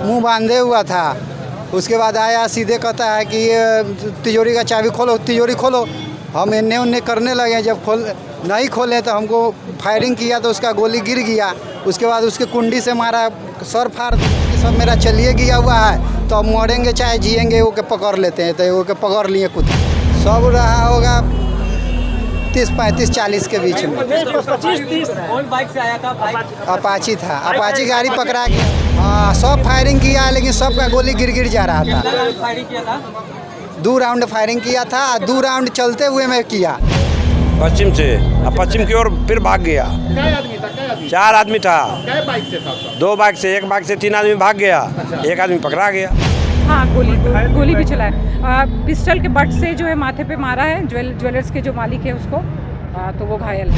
मुंह बांधे हुआ था। उसके बाद आया सीधे कहता है कि ये तिजोरी का चाबी खोलो, तिजोरी खोलो। हम इन्ने उन्ने करने लगे, जब नहीं खोले तो हमको फायरिंग किया तो उसका गोली गिर गया। उसके बाद उसके कुंडी से मारा, सर फाड़ सब मेरा चलिए गया हुआ है। तो अब मरेंगे चाहे जिएंगे, वो के पकड़ लेते हैं, तो वो के पकड़ लिए कुछ सब रहा होगा 30, 35, 40 के बीच में। 25-30 कौन बाइक से आया था? अपाची था, अपाची गाड़ी पकड़ा गया। हाँ, सब फायरिंग किया लेकिन सबका गोली गिर जा रहा था। फायरिंग किया था? 2 राउंड फायरिंग किया था, 2 राउंड चलते हुए मैं किया। पश्चिम से, अब पश्चिम की ओर फिर भाग गया। क्या आदमी था? 4 आदमी था। क्या बाइक से था? 2 बाइक से, 1 बाइक से 3 आदमी भाग गया। एक आदमी पकड़ा गया। हाँ, गोली भी चला है। पिस्टल के बट से जो है माथे पे मारा है। ज्वेलर्स के जो मालिक है उसको, तो वो घायल है।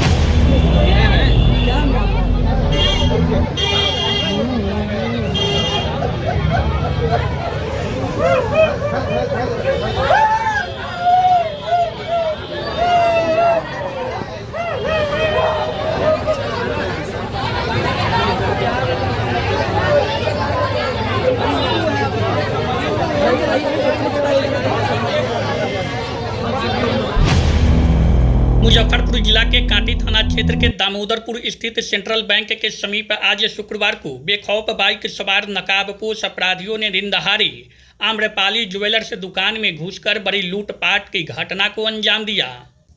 मुजफ्फरपुर जिला के कांटी थाना क्षेत्र के दामोदरपुर स्थित सेंट्रल बैंक के समीप आज शुक्रवार को बेखौफ बाइक सवार नकाबपोश अपराधियों ने दिन दहाड़े आम्रपाली ज्वेलर्स दुकान में घुसकर बड़ी लूटपाट की घटना को अंजाम दिया।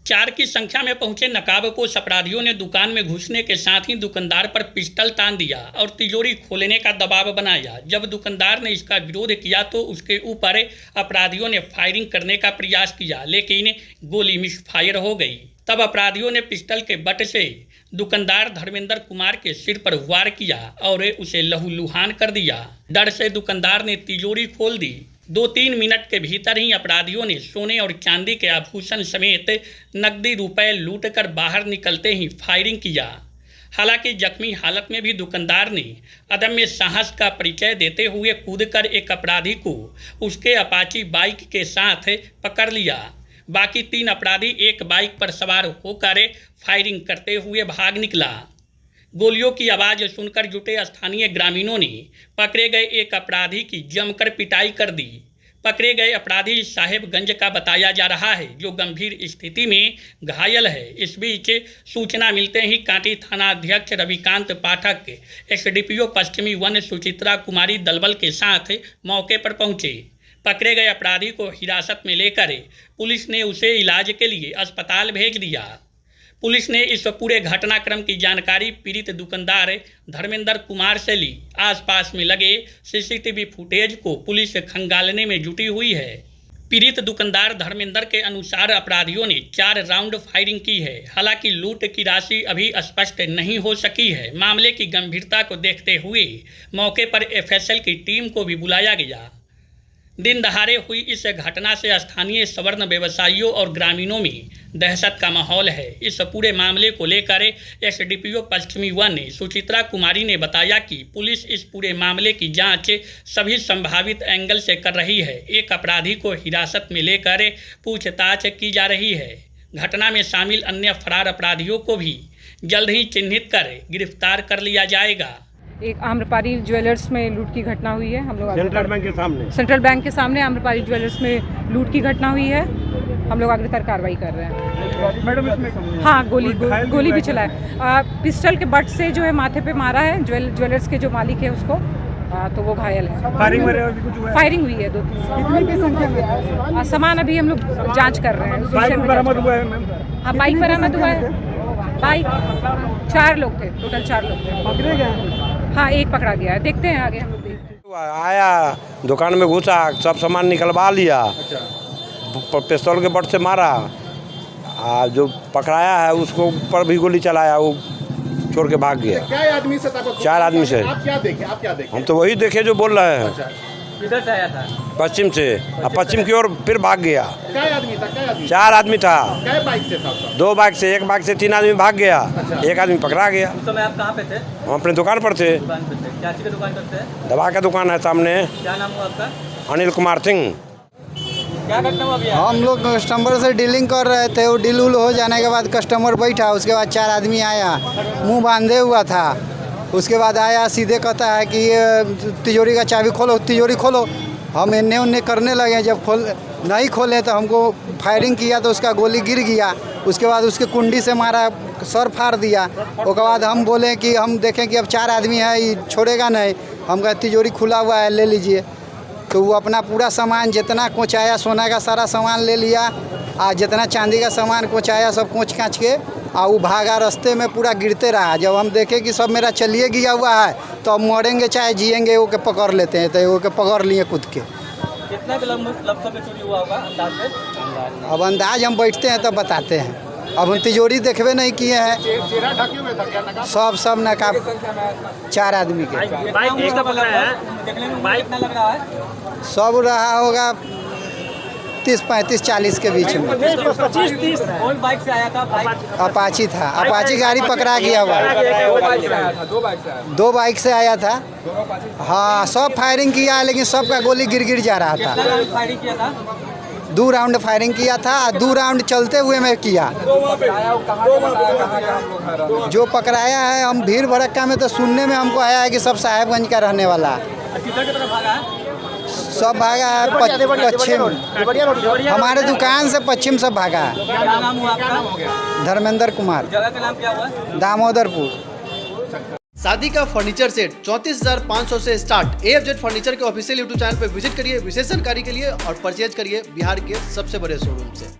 4 की संख्या में पहुंचे नकाबपोश अपराधियों ने दुकान में घुसने के साथ ही दुकानदार पर पिस्टल तान दिया और तिजोरी खोलने का दबाव बनाया। जब दुकानदार ने इसका विरोध किया तो उसके ऊपर अपराधियों ने फायरिंग करने का प्रयास किया, लेकिन गोली मिसफायर हो गई। तब अपराधियों ने पिस्टल के बट से दुकानदार धर्मेंद्र कुमार के सिर पर वार किया और उसे लहूलुहान कर दिया। डर से दुकानदार ने तिजोरी खोल दी। 2-3 मिनट के भीतर ही अपराधियों ने सोने और चांदी के आभूषण समेत नकदी रुपए लूटकर बाहर निकलते ही फायरिंग किया। हालांकि जख्मी हालत में भी दुकानदार ने अदम्य साहस का परिचय देते हुए कूदकर एक अपराधी को उसके अपाची बाइक के साथ पकड़ लिया। बाकी 3 अपराधी एक बाइक पर सवार होकर फायरिंग करते हुए भाग निकला। गोलियों की आवाज़ सुनकर जुटे स्थानीय ग्रामीणों ने पकड़े गए एक अपराधी की जमकर पिटाई कर दी। पकड़े गए अपराधी साहेबगंज का बताया जा रहा है, जो गंभीर स्थिति में घायल है। इस बीच सूचना मिलते ही कांटी थाना अध्यक्ष रविकांत पाठक एसडीपीओ पश्चिमी वन सुचित्रा कुमारी दलबल के साथ मौके पर पहुंचे। पकड़े गए अपराधी को हिरासत में लेकर पुलिस ने उसे इलाज के लिए अस्पताल भेज दिया। पुलिस ने इस पूरे घटनाक्रम की जानकारी पीड़ित दुकानदार धर्मेंद्र कुमार से ली। आसपास में लगे सीसीटीवी फुटेज को पुलिस खंगालने में जुटी हुई है। पीड़ित दुकानदार धर्मेंद्र के अनुसार अपराधियों ने 4 राउंड फायरिंग की है। हालांकि लूट की राशि अभी स्पष्ट नहीं हो सकी है। मामले की गंभीरता को देखते हुए मौके पर एफएसएल की टीम को भी बुलाया गया। दिन दहाड़े हुई इस घटना से स्थानीय सवर्ण व्यवसायियों और ग्रामीणों में दहशत का माहौल है। इस पूरे मामले को लेकर एसडीपीओ पश्चिमी वन सुचित्रा कुमारी ने बताया कि पुलिस इस पूरे मामले की जांच सभी संभावित एंगल से कर रही है। एक अपराधी को हिरासत में लेकर पूछताछ की जा रही है। घटना में शामिल अन्य फरार अपराधियों को भी जल्द ही चिन्हित कर गिरफ्तार कर लिया जाएगा। एक आम्रपाली ज्वेलर्स में लूट की घटना हुई है। हम लोग सेंट्रल बैंक के सामने आम्रपाली ज्वेलर्स में लूट की घटना हुई है। हम लोग अग्रतर कार्रवाई कर रहे हैं। मैडम इसमें हाँ, गोली भी चला है। पिस्टल के बट से जो है माथे पे मारा है। ज्वेलर्स के जो मालिक है उसको, तो वो घायल है। फायरिंग हुई है 2-3। कितनी संख्या में सामान अभी हम लोग जांच कर रहे हैं। बाइक बरामद हुआ है मैम? हाँ, बाइक बरामद हुआ है। बाइक 4 लोग थे, टोटल 4 लोग थे। पकड़े गए? हाँ, एक पकड़ा गया है। देखते हैं आगे हम लोग देखते हैं। आया दुकान में घुसा, सब सामान निकलवा लिया। पिस्तौल के बट से मारा। जो पकड़ाया है उसको ऊपर भी गोली चलाया, वो छोड़ के भाग गया। क्या आदमी से? 4 आदमी से। आप क्या देखे? हम तो वही देखे जो बोल रहे हैं। किधर से आया था? पश्चिम से, अब पश्चिम की ओर फिर भाग गया। क्या आदमी था? 4 आदमी था। क्या बाइक से था? 2 बाइक से, 1 बाइक से 3 आदमी भाग गया। एक आदमी पकड़ा गया। उस समय आप कहाँ पे थे? हम अपने दुकान पर थे। दुकान पे थे। क्या चीज़ की दुकान करते हैं? दवा का दुकान है सामने। क्या नाम हुआ आपका? अनिल कुमार सिंह। क्या घटना हुआ भैया? हम लोग कस्टमर से डीलिंग कर रहे थे। वो डील उल हो जाने के बाद कस्टमर बैठा, उसके बाद 4 आदमी आया, मुंह बांधे हुआ था। उसके बाद आया सीधे कहता है कि ये तिजोरी का चाबी खोलो, तिजोरी खोलो। हम इन्ने उन्ने करने लगे, जब नहीं खोले तो हमको फायरिंग किया तो उसका गोली गिर गया। उसके बाद उसके कुंडी से मारा, सर फाड़ दिया। उसके बाद हम बोले कि हम देखें कि अब 4 आदमी है, ये छोड़ेगा नहीं। हम कहे तिजोरी खुला हुआ है, ले लीजिए। तो वो अपना पूरा सामान जितना कोचाया, सोना का सारा सामान ले लिया, और जितना चांदी का सामान कोचाया सब कोच काँच के, और वो भागा। रास्ते में पूरा गिरते रहा। जब हम देखे कि सब मेरा चलिए गया हुआ है तो अब मरेंगे चाहे जिएंगे, वो के पकड़ लेते हैं। तो वो के पकड़ लिए कूद के। कितना के लमसम में चोरी हुआ होगा अंदाज से? अब अंदाज हम बैठते हैं तब बताते हैं। अब हम तिजोरी देखबे नहीं किए हैं। चेहरा ढके हुए था क्या नकाब? सब नकाब 4 आदमी के बाइक कितना पकड़ा है? देखने में बाइक कितना लग रहा है? सब रहा होगा 30, 35, 40 के बीच में। 25-30। कौन बाइक से आया था? बाइक अपाची था, अपाची गाड़ी पकड़ा गया हुआ। 2 बाइक से आया था। हाँ, सब फायरिंग किया है, लेकिन सबका गोली गिर जा रहा था। कितना राउंड फायरिंग किया था? 2 राउंड फायरिंग किया था, 2 राउंड चलते हुए में किया। जो पकड़ाया है, हम भीड़ भड़क्का में तो सुनने में हमको आया है कि सब साहेबगंज का रहने वाला है। किधर की तरफ भागा है? सब भागा है पश्चिम, हमारे दुकान से पश्चिम सब भागा है। क्या नाम हुआ आपका? धर्मेंद्र कुमार, जगह का नाम क्या हुआ? दामोदरपुर। शादी का फर्नीचर सेट 34,500 से स्टार्ट। AFZ फर्नीचर के ऑफिशियल यूट्यूब चैनल पर विजिट करिए विशेष जानकारी के लिए और परचेज करिए बिहार के सबसे बड़े शोरूम से।